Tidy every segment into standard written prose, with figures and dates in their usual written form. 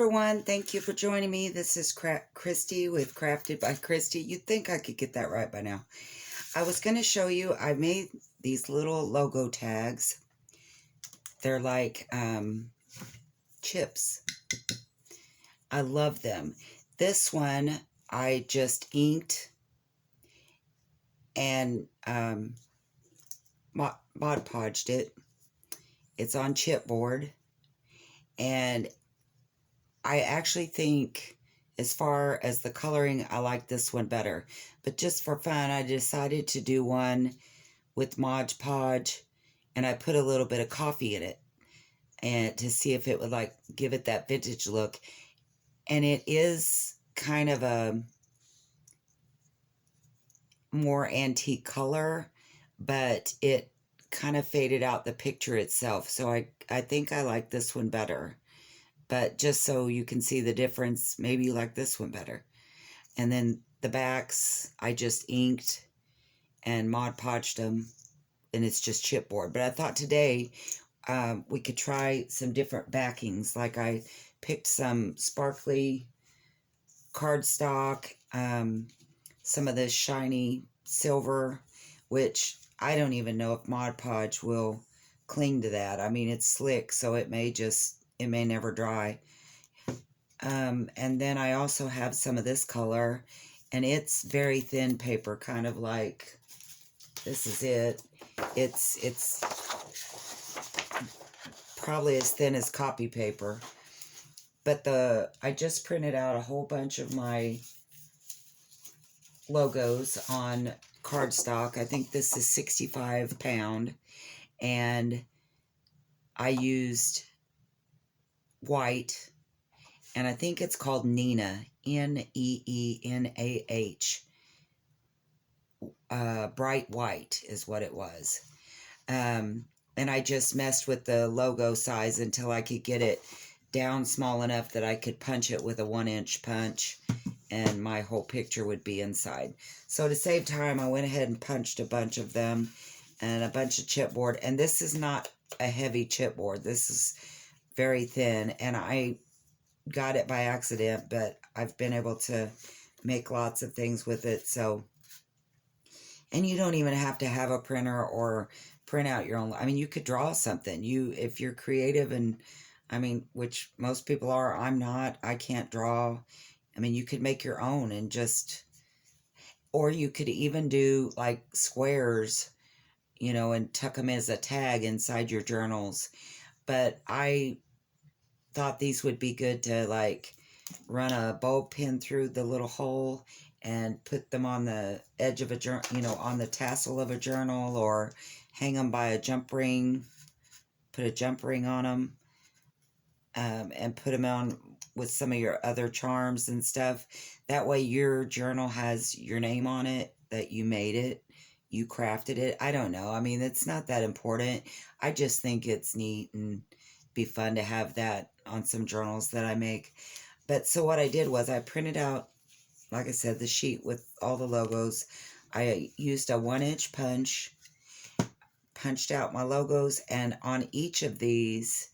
everyone, thank you for joining me. This is Christy with Crafted by Christy. You'd think I could get that right by now. I was going to show you, I made these little logo tags. They're like chips. I love them. This one I just inked and Mod Podged it. It's on chipboard, and I actually think, as far as the coloring, I like this one better. But just for fun, I decided to do one with Mod Podge, and I put a little bit of coffee in it, and to see if it would like give it that vintage look. And it is kind of a more antique color, but it kind of faded out the picture itself. So I think I like this one better. But just so you can see the difference, maybe you like this one better. And then the backs, I just inked and Mod Podged them, and it's just chipboard. But I thought today we could try some different backings. Like I picked some sparkly cardstock, some of this shiny silver, which I don't even know if Mod Podge will cling to that. I mean, it's slick, so it may never dry. And then I also have some of this color, and it's very thin paper, kind of like, this is it. It's probably as thin as copy paper. But I just printed out a whole bunch of my logos on cardstock. I think this is 65 pound, and I used white, and I think it's called Neenah, N-E-E-N-A-H. Bright white is what it was. And I just messed with the logo size until I could get it down small enough that I could punch it with a 1-inch punch, and my whole picture would be inside. So to save time, I went ahead and punched a bunch of them and a bunch of chipboard. And this is not a heavy chipboard. This is very thin, and I got it by accident, but I've been able to make lots of things with it. So, and you don't even have to have a printer or print out your own. I mean, you could draw something. If you're creative, and I mean, which most people are, I'm not. I can't draw. I mean, you could make your own and just, or you could even do like squares, and tuck them as a tag inside your journals. But I thought these would be good to like run a bulb pin through the little hole and put them on the edge of a journal, on the tassel of a journal, or hang them by a jump ring, put a jump ring on them, and put them on with some of your other charms and stuff. That way your journal has your name on it, that you made it, you crafted it. I don't know. I mean, it's not that important. I just think it's neat and be fun to have that on some journals that I make. But so what I did was I printed out, like I said, the sheet with all the logos. I used a 1-inch punch, punched out my logos, and on each of these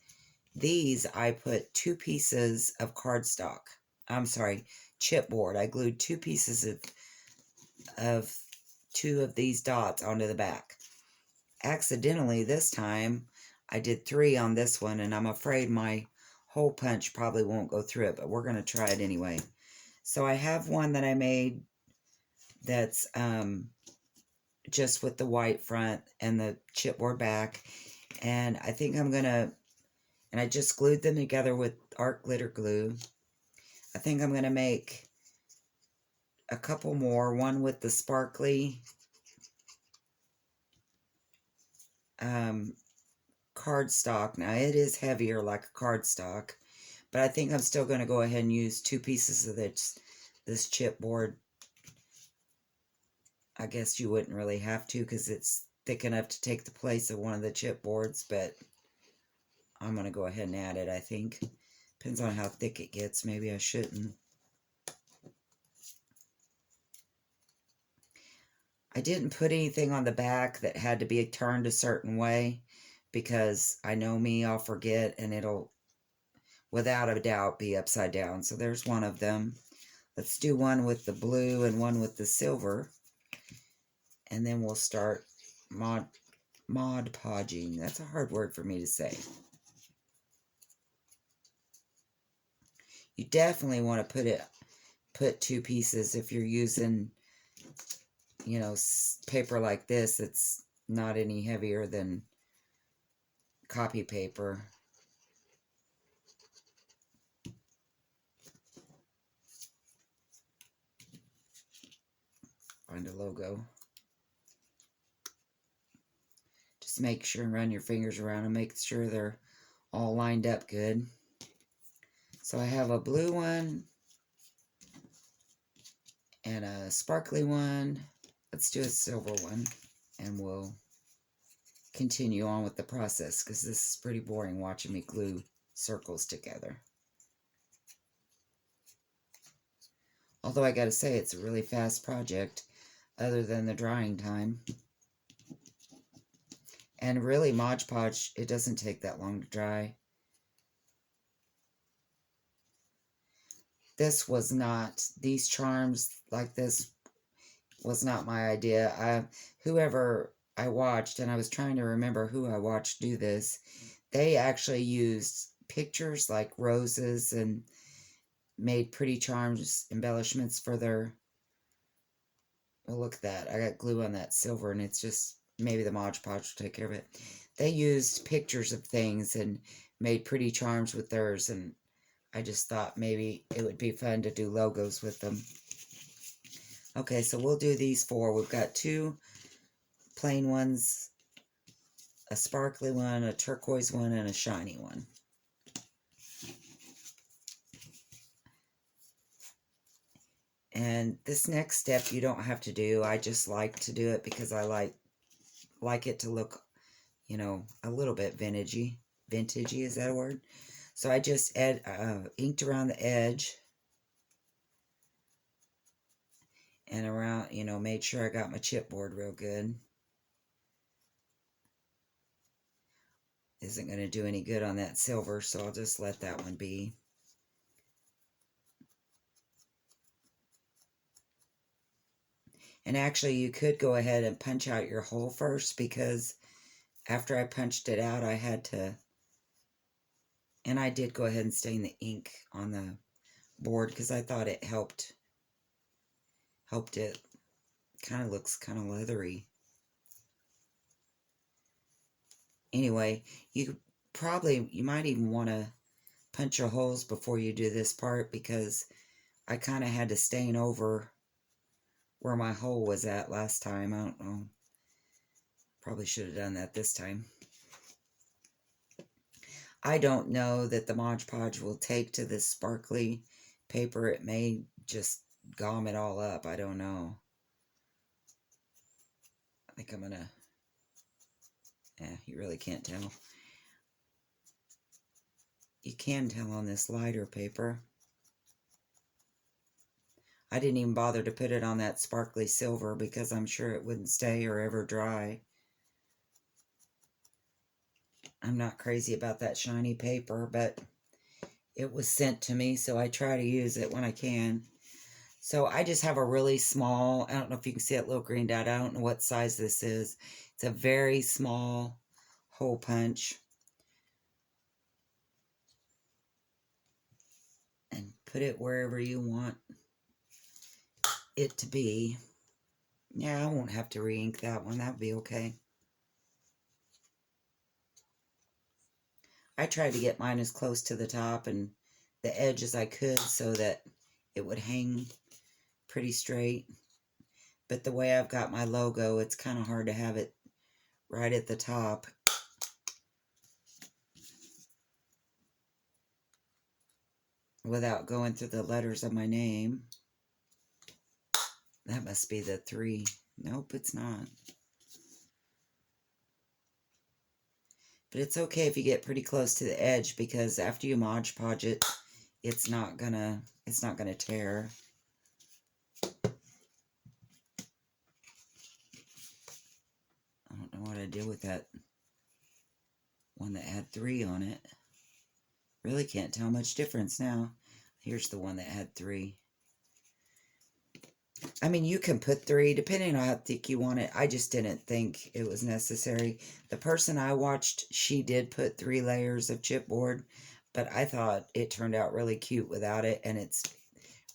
I put 2 pieces of cardstock. I'm sorry, chipboard. I glued 2 pieces of 2 of these dots onto the back. Accidentally this time, I did 3 on this one, and I'm afraid my hole punch probably won't go through it, but we're going to try it anyway. So I have one that I made that's just with the white front and the chipboard back, and I think I'm going to, and I just glued them together with art glitter glue. I think I'm going to make a couple more, one with the sparkly cardstock. Now it is heavier like a cardstock, but I think I'm still going to go ahead and use 2 pieces of this chipboard. I guess you wouldn't really have to because it's thick enough to take the place of one of the chipboards, but I'm going to go ahead and add it, I think. Depends on how thick it gets. Maybe I shouldn't. I didn't put anything on the back that had to be turned a certain way, because I know me, I'll forget, and without a doubt be upside down. So there's one of them. Let's do one with the blue and one with the silver. And then we'll start Mod Podging. That's a hard word for me to say. You definitely want to put two pieces if you're using, you know, paper like this. It's not any heavier than copy paper. Find a logo. Just make sure and run your fingers around and make sure they're all lined up good. So I have a blue one and a sparkly one. Let's do a silver one, and we'll continue on with the process because this is pretty boring watching me glue circles together. Although I gotta say, it's a really fast project other than the drying time. And really, Mod Podge, it doesn't take that long to dry. This was not, these charms like this was not my idea. Whoever I watched, and I was trying to remember who I watched do this, they actually used pictures like roses and made pretty charms, embellishments for their, well, look at that. I got glue on that silver, and it's just, maybe the Mod Podge will take care of it. They used pictures of things and made pretty charms with theirs, and I just thought maybe it would be fun to do logos with them. Okay, so we'll do these four. We've got two plain ones, a sparkly one, a turquoise one, and a shiny one. And this next step you don't have to do. I just like to do it because I like it to look, you know, a little bit vintagey. Vintagey, is that a word? So I just inked around the edge and around, you know, made sure I got my chipboard real good. Isn't going to do any good on that silver, so I'll just let that one be. And actually, you could go ahead and punch out your hole first, because after I punched it out, I had to, and I did go ahead and stain the ink on the board because I thought it helped it. Kind of looks kind of leathery. Anyway, you might even want to punch your holes before you do this part, because I kind of had to stain over where my hole was at last time. I don't know. Probably should have done that this time. I don't know that the Mod Podge will take to this sparkly paper. It may just gum it all up. I don't know. I think I'm gonna, you really can't tell. You can tell on this lighter paper. I didn't even bother to put it on that sparkly silver because I'm sure it wouldn't stay or ever dry. I'm not crazy about that shiny paper, but it was sent to me, so I try to use it when I can. So I just have a really small, I don't know if you can see that little green dot. I don't know what size this is. It's a very small hole punch. And put it wherever you want it to be. Yeah, I won't have to re-ink that one. That would be okay. I tried to get mine as close to the top and the edge as I could so that it would hang pretty straight. But the way I've got my logo, it's kind of hard to have it right at the top. Without going through the letters of my name. That must be the 3. Nope, it's not. But it's okay if you get pretty close to the edge, because after you Mod Podge it, it's not gonna tear. I don't know what I did with that one that had 3 on it. Really can't tell much difference now. Here's the one that had 3. I mean, you can put 3 depending on how thick you want it. I just didn't think it was necessary. The person I watched, she did put 3 layers of chipboard, but I thought it turned out really cute without it, and it's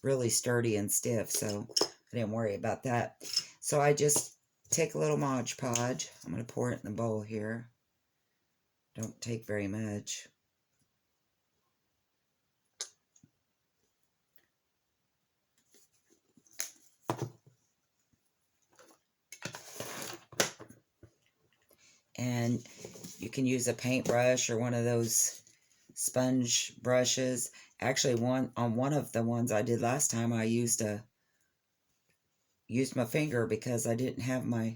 really sturdy and stiff, so I didn't worry about that. So I just take a little Mod Podge. I'm going to pour it in the bowl here. Don't take very much. And you can use a paintbrush or one of those sponge brushes. Actually, on one of the ones I did last time, I used my finger because I didn't have my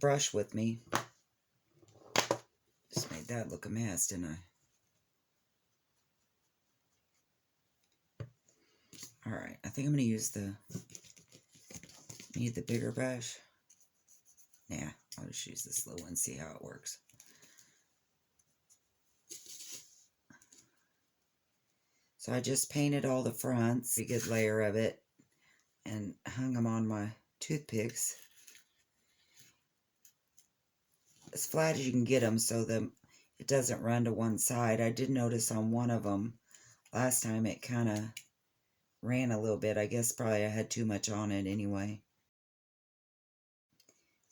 brush with me. Just made that look a mess, didn't I? Alright, I think I'm going to use need the bigger brush. Nah, I'll just use this little one, see how it works. So I just painted all the fronts, a good layer of it, and hung them on my toothpicks as flat as you can get them so it doesn't run to one side. I did notice on one of them last time it kind of ran a little bit. I guess probably I had too much on it anyway.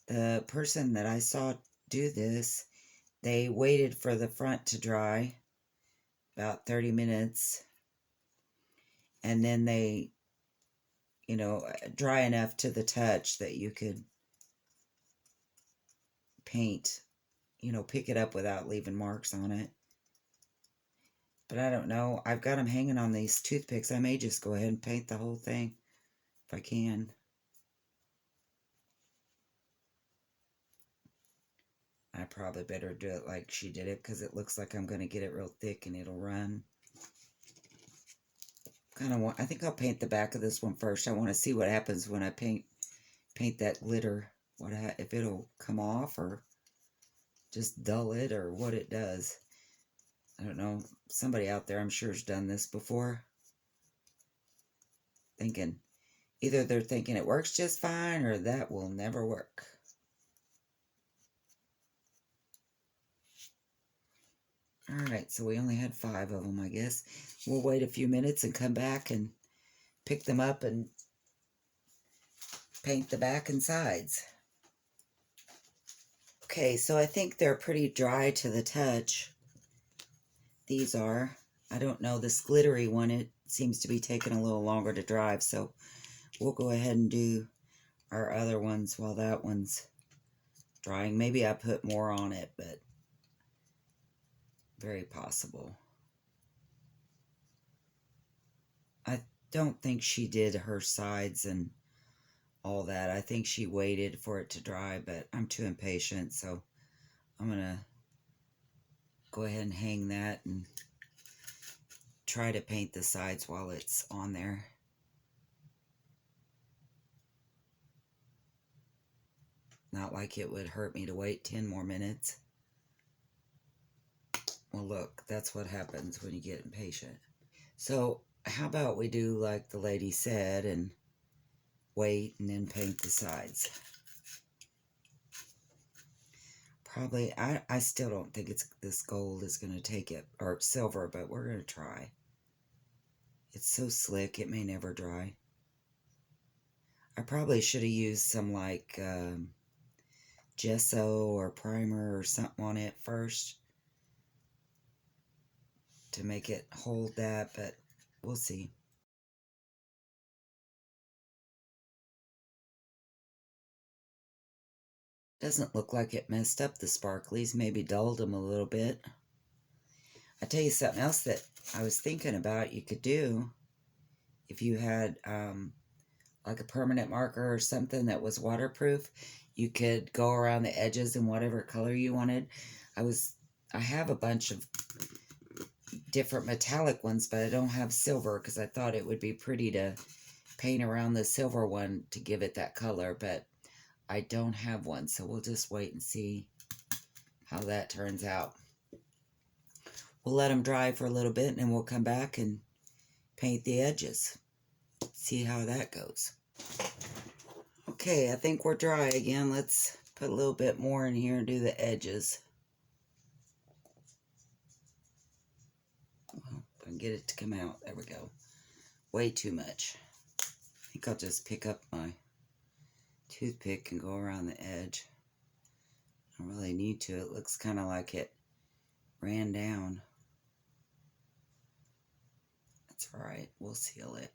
The person that I saw do this, they waited for the front to dry about 30 minutes, and then they, dry enough to the touch that you could paint, pick it up without leaving marks on it. But I don't know. I've got them hanging on these toothpicks. I may just go ahead and paint the whole thing if I can. I probably better do it like she did it because it looks like I'm going to get it real thick and it'll run. I think I'll paint the back of this one first. I want to see what happens when I paint that glitter. If it'll come off or just dull it or what it does. I don't know. Somebody out there I'm sure has done this before. Either they're thinking it works just fine or that will never work. Alright, so we only had 5 of them, I guess. We'll wait a few minutes and come back and pick them up and paint the back and sides. Okay, so I think they're pretty dry to the touch. These are. I don't know, this glittery one, it seems to be taking a little longer to dry, so we'll go ahead and do our other ones while that one's drying. Maybe I put more on it, but very possible. I don't think she did her sides and all that. I think she waited for it to dry, but I'm too impatient, so I'm going to go ahead and hang that and try to paint the sides while it's on there. Not like it would hurt me to wait 10 more minutes. Well, look, that's what happens when you get impatient. So, how about we do like the lady said and wait and then paint the sides? Probably, I still don't think this gold is going to take it, or silver, but we're going to try. It's so slick, it may never dry. I probably should have used some like gesso or primer or something on it first to make it hold that, but we'll see. Doesn't look like it messed up the sparklies, maybe dulled them a little bit. I tell you something else that I was thinking about you could do if you had like a permanent marker or something that was waterproof. You could go around the edges in whatever color you wanted. I have a bunch of different metallic ones, but I don't have silver because I thought it would be pretty to paint around the silver one to give it that color, but I don't have one, so we'll just wait and see how that turns out. We'll let them dry for a little bit, and then we'll come back and paint the edges. See how that goes. Okay, I think we're dry again. Let's put a little bit more in here and do the edges. Well, if I can get it to come out. There we go. Way too much. I think I'll just pick up my toothpick and go around the edge. I don't really need to. It looks kind of like it ran down. That's all right. We'll seal it.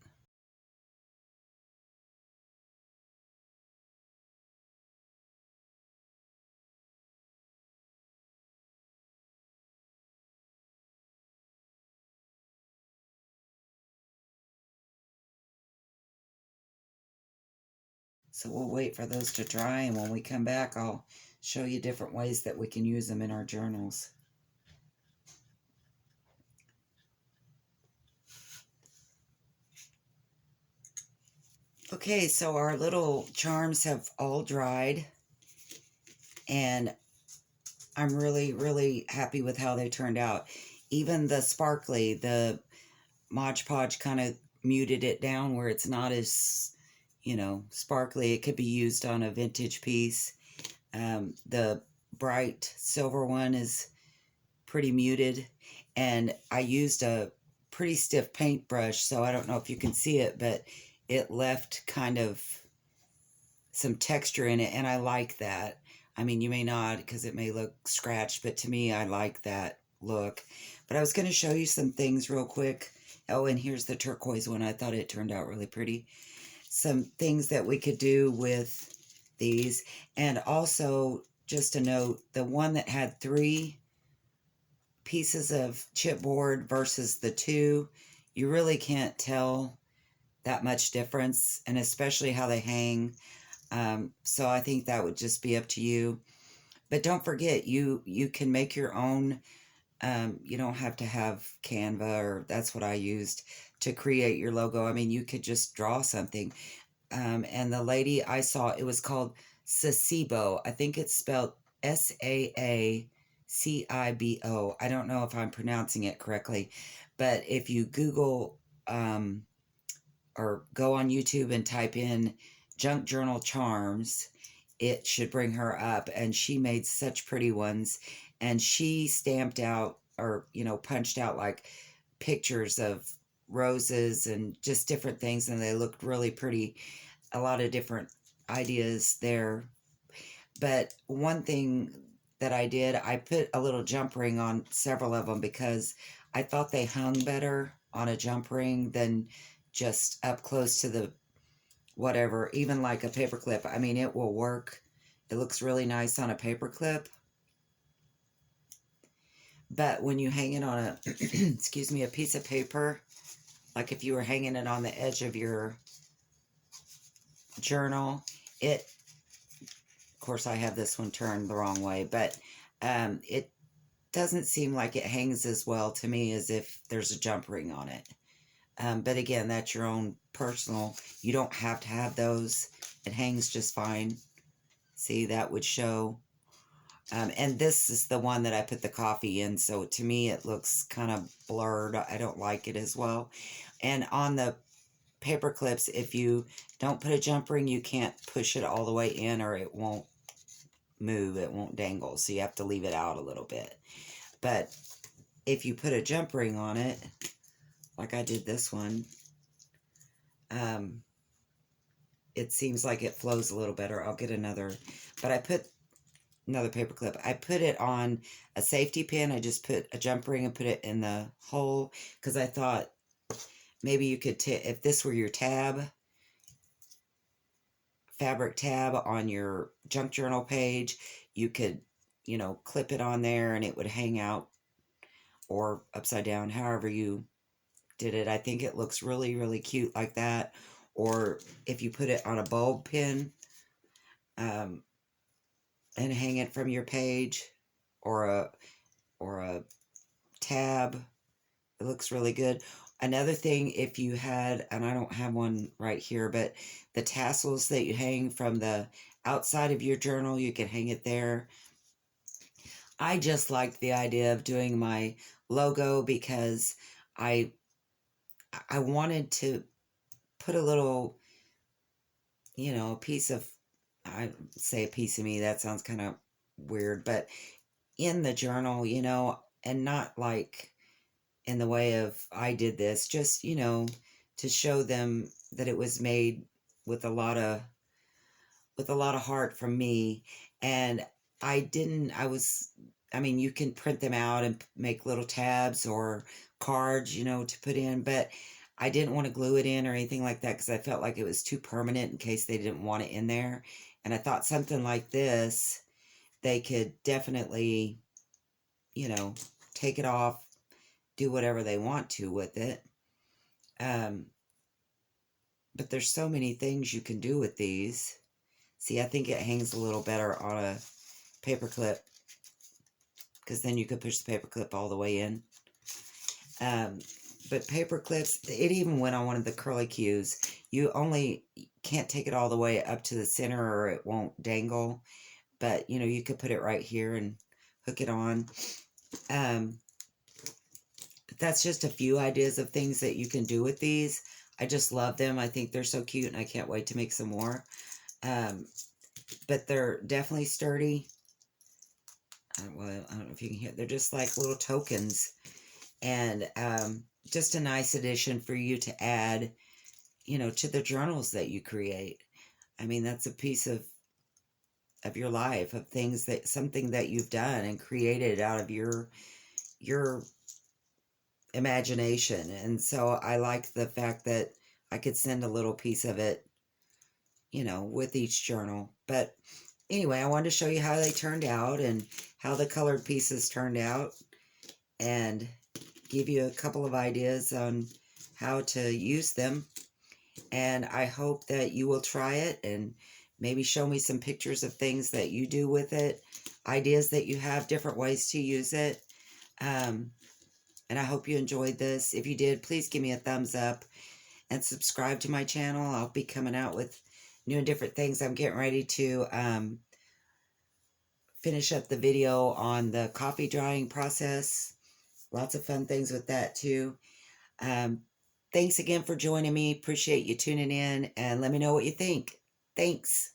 So we'll wait for those to dry, and when we come back, I'll show you different ways that we can use them in our journals. Okay, so our little charms have all dried, and I'm really, really happy with how they turned out. Even the sparkly, the Mod Podge kind of muted it down where it's not as, sparkly. It could be used on a vintage piece. The bright silver one is pretty muted, and I used a pretty stiff paintbrush, so I don't know if you can see it, but it left kind of some texture in it, and I like that. I mean, you may not because it may look scratched, but to me, I like that look. But I was going to show you some things real quick. Oh, and here's the turquoise one. I thought it turned out really pretty. Some things that we could do with these. And also, just a note, the one that had 3 pieces of chipboard versus the 2, you really can't tell that much difference, and especially how they hang. So I think that would just be up to you. But don't forget, you can make your own. You don't have to have Canva, or that's what I used to create your logo. I mean, you could just draw something. And the lady I saw, it was called Sasibo. I think it's spelled Saacibo. I don't know if I'm pronouncing it correctly, but if you Google or go on YouTube and type in Junk Journal Charms, it should bring her up. And she made such pretty ones. And she stamped out, or, punched out like pictures of roses and just different things. And they looked really pretty. A lot of different ideas there. But one thing that I did, I put a little jump ring on several of them because I thought they hung better on a jump ring than just up close to the whatever, even like a paper clip. I mean, it will work. It looks really nice on a paper clip. But when you hang it on a, excuse me, a piece of paper, like if you were hanging it on the edge of your journal, of course I have this one turned the wrong way, but it doesn't seem like it hangs as well to me as if there's a jump ring on it. But again, that's your own personal. You don't have to have those. It hangs just fine. See, that would show. And this is the one that I put the coffee in, so to me it looks kind of blurred. I don't like it as well. And on the paper clips, if you don't put a jump ring, you can't push it all the way in or it won't move. It won't dangle, so you have to leave it out a little bit. But if you put a jump ring on it, like I did this one, it seems like it flows a little better. I'll get another, but I put another paper clip. I put it on a safety pin. I just put a jump ring and put it in the hole because I thought maybe you could, if this were your tab, fabric tab on your junk journal page, you could, clip it on there and it would hang out or upside down, however you did it. I think it looks really, really cute like that. Or if you put it on a bulb pin, and hang it from your page, or a tab, it looks really good. Another thing, if you had, and I don't have one right here, but the tassels that you hang from the outside of your journal, you can hang it there. I just liked the idea of doing my logo because I I wanted to put a little, a piece of, I say a piece of me, that sounds kind of weird, but in the journal, and not like in the way of I did this, just, to show them that it was made with a lot of heart from me. And I was, I mean, you can print them out and make little tabs or cards, to put in, but I didn't want to glue it in or anything like that because I felt like it was too permanent in case they didn't want it in there. And I thought something like this, they could definitely, you know, take it off, do whatever they want to with it. Um, but there's so many things you can do with these. See, I think it hangs a little better on a paper clip because then you could push the paper clip all the way in. Um, but paper clips, it even went on one of the curly cues. You only can't take it all the way up to the center or it won't dangle. But, you could put it right here and hook it on. Um, but that's just a few ideas of things that you can do with these. I just love them. I think they're so cute and I can't wait to make some more. But they're definitely sturdy. Well, I don't know if you can hear. They're just like little tokens, and just a nice addition for you to add, to the journals that you create. I mean, that's a piece of your life, of things that something that you've done and created out of your imagination. And so I like the fact that I could send a little piece of it, with each journal. But anyway, I wanted to show you how they turned out and how the colored pieces turned out, and give you a couple of ideas on how to use them. And I hope that you will try it and maybe show me some pictures of things that you do with it, ideas that you have, different ways to use it. And I hope you enjoyed this. If you did, please give me a thumbs up and subscribe to my channel. I'll be coming out with new and different things. I'm getting ready to finish up the video on the coffee drying process. Lots of fun things with that too. Um, Thanks again for joining me. Appreciate you tuning in and let me know what you think. Thanks.